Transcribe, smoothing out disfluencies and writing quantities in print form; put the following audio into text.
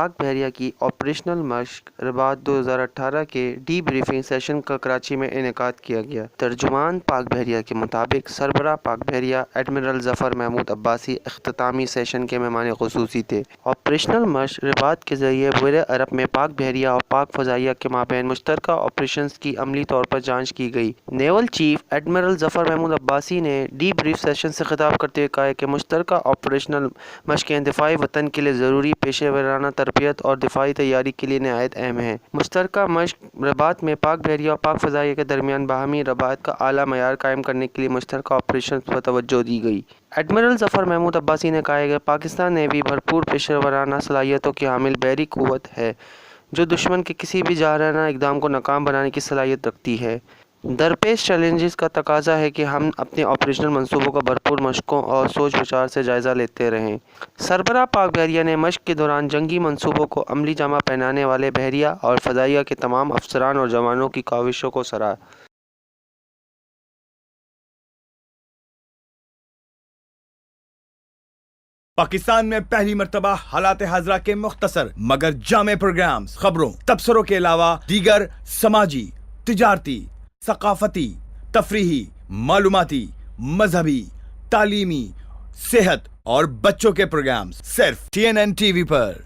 پاک بحریہ کی آپریشنل مشق رباط 2018 کے ڈی بریفنگ سیشن کا کراچی میں انعقاد کیا گیا۔ ترجمان پاک بحریہ کے مطابق سربراہ پاک بحریہ ایڈمرل ظفر محمود عباسی اختتامی سیشن کے مہمان خصوصی تھے۔ آپریشنل مشق رباط کے ذریعے بحیرہ عرب میں پاک بحریہ اور پاک فضائیہ کے مابین مشترکہ آپریشنز کی عملی طور پر جانچ کی گئی۔ نیول چیف ایڈمرل ظفر محمود عباسی نے ڈی بریف سیشن سے خطاب کرتے ہوئے کہا کہ مشترکہ آپریشنل مشقیں دفاعی وطن کے لیے ضروری پیشہ ورانہ تربیت اور دفاعی تیاری کے لیے نہایت اہم ہیں۔ مشترکہ مشق رباط میں پاک بحریہ اور پاک فضائیہ کے درمیان باہمی رباط کا اعلیٰ معیار قائم کرنے کے لیے مشترکہ آپریشنز پر توجہ دی گئی۔ ایڈمرل ظفر محمود عباسی نے کہا کہ پاکستان نیوی بھرپور پیشہ ورانہ صلاحیتوں کی حامل بحری قوت ہے جو دشمن کے کسی بھی جارحانہ اقدام کو ناکام بنانے کی صلاحیت رکھتی ہے۔ درپیش چیلنجز کا تقاضا ہے کہ ہم اپنے آپریشنل منصوبوں کا بھرپور مشقوں اور سوچ بچار سے جائزہ لیتے رہیں۔ سربراہ پاک بحریہ نے مشق کے دوران جنگی منصوبوں کو عملی جامہ پہنانے والے بحریہ اور فضائیہ کے تمام افسران اور جوانوں کی کاوشوں کو سراہا۔ پاکستان میں پہلی مرتبہ حالات حاضرہ کے مختصر مگر جامع پروگرامز، خبروں، تبصروں کے علاوہ دیگر سماجی، تجارتی، ثقافتی، تفریحی، معلوماتی، مذہبی، تعلیمی، صحت اور بچوں کے پروگرامز صرف TNN TV پر۔